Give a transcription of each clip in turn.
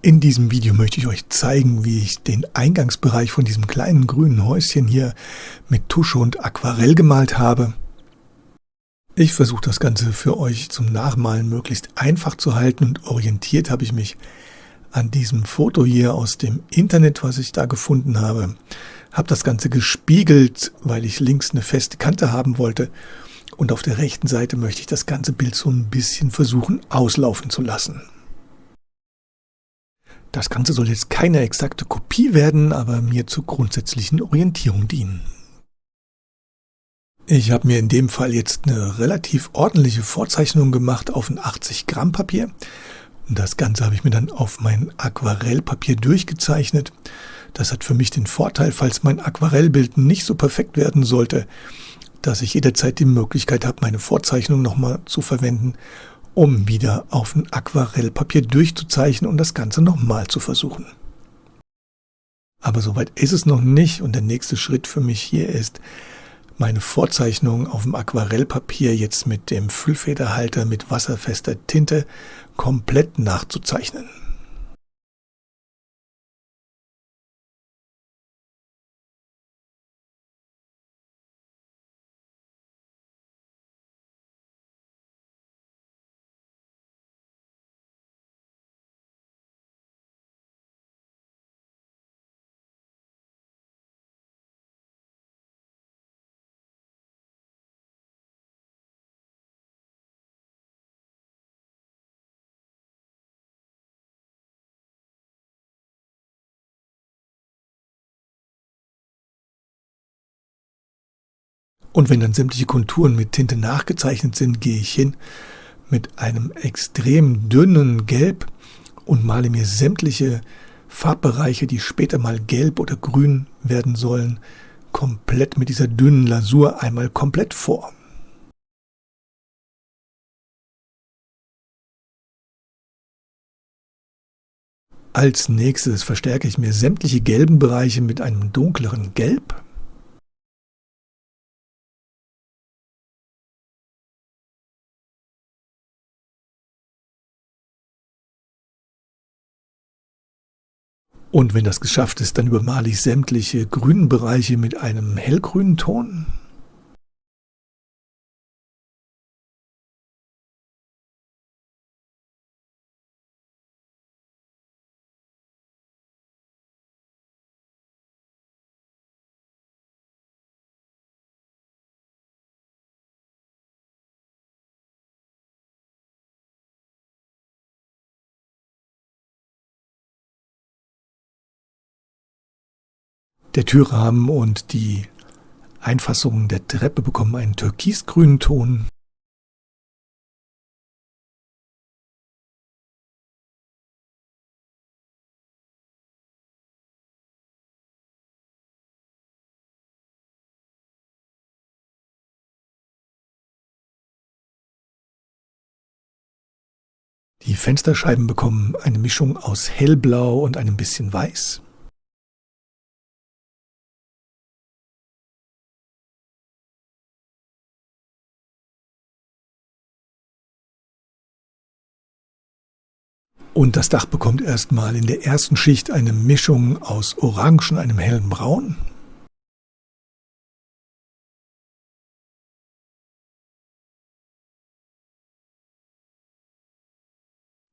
In diesem Video möchte ich euch zeigen, wie ich den Eingangsbereich von diesem kleinen grünen Häuschen hier mit Tusche und Aquarell gemalt habe. Ich versuche das Ganze für euch zum Nachmalen möglichst einfach zu halten und orientiert habe ich mich an diesem Foto hier aus dem Internet, was ich da gefunden habe. Habe das Ganze gespiegelt, weil ich links eine feste Kante haben wollte und auf der rechten Seite möchte ich das ganze Bild so ein bisschen versuchen auslaufen zu lassen. Das Ganze soll jetzt keine exakte Kopie werden, aber mir zur grundsätzlichen Orientierung dienen. Ich habe mir in dem Fall jetzt eine relativ ordentliche Vorzeichnung gemacht auf ein 80 Gramm Papier. Und das Ganze habe ich mir dann auf mein Aquarellpapier durchgezeichnet. Das hat für mich den Vorteil, falls mein Aquarellbild nicht so perfekt werden sollte, dass ich jederzeit die Möglichkeit habe, meine Vorzeichnung nochmal zu verwenden, um wieder auf ein Aquarellpapier durchzuzeichnen und das Ganze nochmal zu versuchen. Aber soweit ist es noch nicht und der nächste Schritt für mich hier ist, meine Vorzeichnung auf dem Aquarellpapier jetzt mit dem Füllfederhalter mit wasserfester Tinte komplett nachzuzeichnen. Und wenn dann sämtliche Konturen mit Tinte nachgezeichnet sind, gehe ich hin mit einem extrem dünnen Gelb und male mir sämtliche Farbbereiche, die später mal gelb oder grün werden sollen, komplett mit dieser dünnen Lasur einmal komplett vor. Als nächstes verstärke ich mir sämtliche gelben Bereiche mit einem dunkleren Gelb. Und wenn das geschafft ist, dann übermale ich sämtliche grünen Bereiche mit einem hellgrünen Ton. Der Türrahmen und die Einfassungen der Treppe bekommen einen türkisgrünen Ton. Die Fensterscheiben bekommen eine Mischung aus hellblau und einem bisschen weiß. Und das Dach bekommt erstmal in der ersten Schicht eine Mischung aus Orange und einem hellen Braun.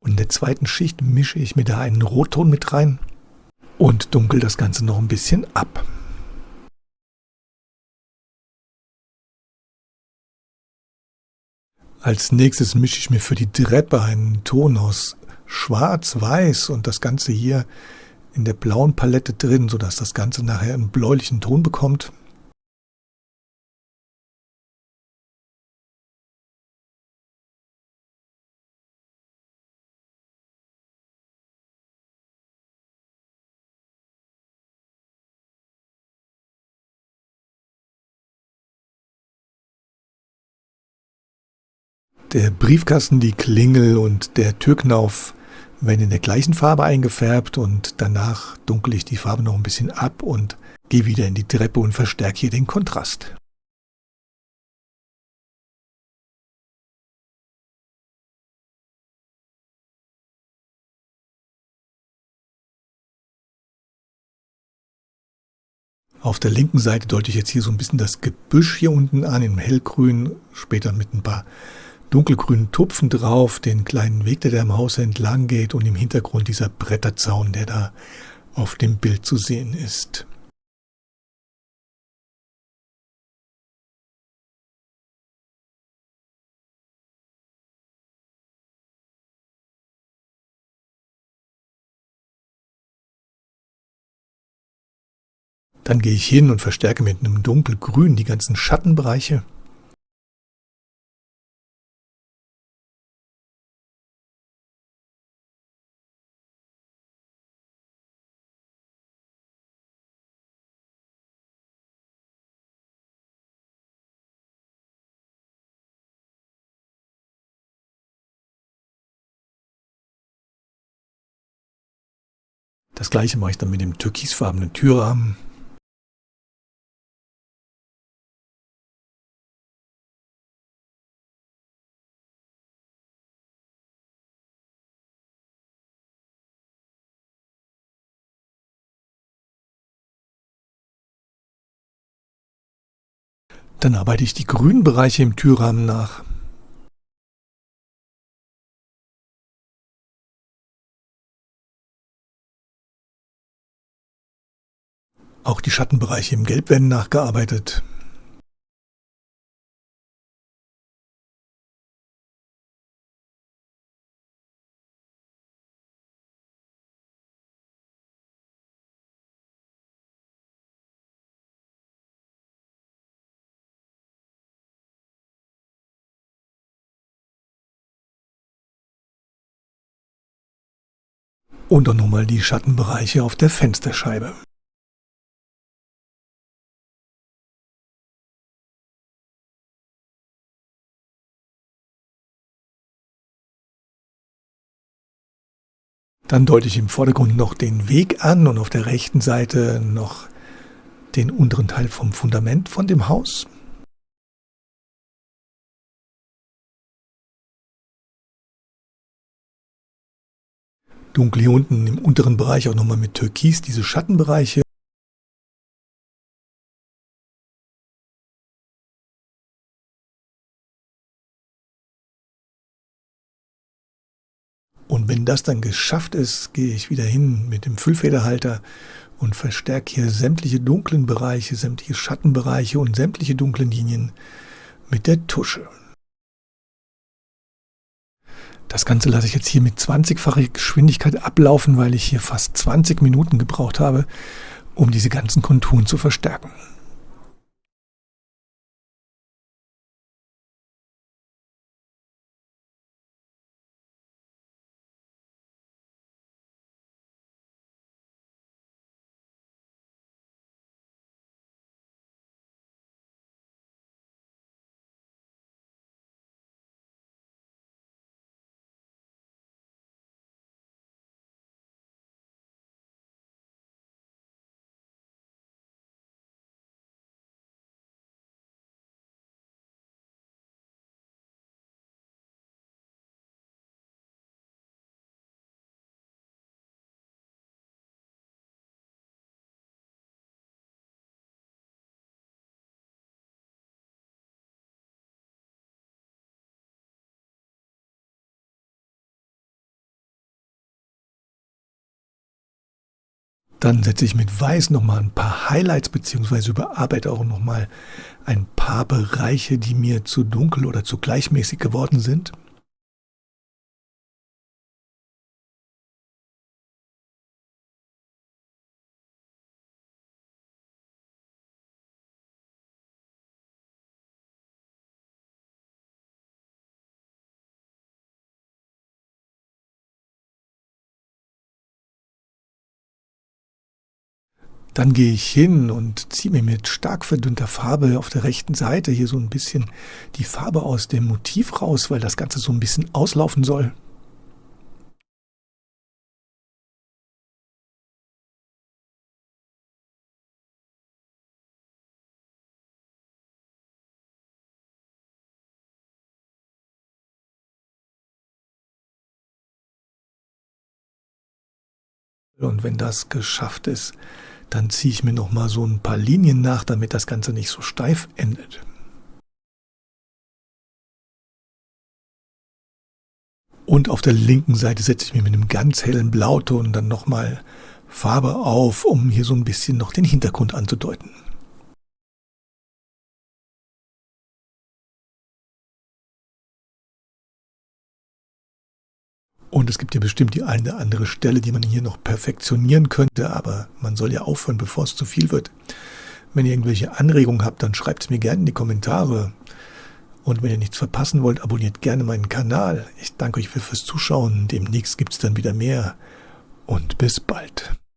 Und in der zweiten Schicht mische ich mir da einen Rotton mit rein und dunkel das Ganze noch ein bisschen ab. Als nächstes mische ich mir für die Treppe einen Ton aus Schwarz, Weiß und das Ganze hier in der blauen Palette drin, sodass das Ganze nachher einen bläulichen Ton bekommt. Der Briefkasten, die Klingel und der Türknauf werden in der gleichen Farbe eingefärbt und danach dunkle ich die Farbe noch ein bisschen ab und gehe wieder in die Treppe und verstärke hier den Kontrast. Auf der linken Seite deute ich jetzt hier so ein bisschen das Gebüsch hier unten an, in hellgrün, später mit ein paar dunkelgrünen Tupfen drauf, den kleinen Weg, der da im Haus entlang geht und im Hintergrund dieser Bretterzaun, der da auf dem Bild zu sehen ist. Dann gehe ich hin und verstärke mit einem dunkelgrün die ganzen Schattenbereiche. Das gleiche mache ich dann mit dem türkisfarbenen Türrahmen. Dann arbeite ich die grünen Bereiche im Türrahmen nach. Auch die Schattenbereiche im Gelb werden nachgearbeitet. Und dann nochmal die Schattenbereiche auf der Fensterscheibe. Dann deute ich im Vordergrund noch den Weg an und auf der rechten Seite noch den unteren Teil vom Fundament von dem Haus. Dunkel hier unten im unteren Bereich auch nochmal mit Türkis diese Schattenbereiche. Und wenn das dann geschafft ist, gehe ich wieder hin mit dem Füllfederhalter und verstärke hier sämtliche dunklen Bereiche, sämtliche Schattenbereiche und sämtliche dunklen Linien mit der Tusche. Das Ganze lasse ich jetzt hier mit 20-facher Geschwindigkeit ablaufen, weil ich hier fast 20 Minuten gebraucht habe, um diese ganzen Konturen zu verstärken. Dann setze ich mit Weiß nochmal ein paar Highlights bzw. überarbeite auch nochmal ein paar Bereiche, die mir zu dunkel oder zu gleichmäßig geworden sind. Dann gehe ich hin und ziehe mir mit stark verdünnter Farbe auf der rechten Seite hier so ein bisschen die Farbe aus dem Motiv raus, weil das Ganze so ein bisschen auslaufen soll. Und wenn das geschafft ist, Dann ziehe ich mir nochmal so ein paar Linien nach, damit das Ganze nicht so steif endet. Und auf der linken Seite setze ich mir mit einem ganz hellen Blauton dann nochmal Farbe auf, um hier so ein bisschen noch den Hintergrund anzudeuten. Und es gibt ja bestimmt die eine oder andere Stelle, die man hier noch perfektionieren könnte, aber man soll ja aufhören, bevor es zu viel wird. Wenn ihr irgendwelche Anregungen habt, dann schreibt es mir gerne in die Kommentare. Und wenn ihr nichts verpassen wollt, abonniert gerne meinen Kanal. Ich danke euch fürs Zuschauen. Demnächst gibt es dann wieder mehr. Und bis bald.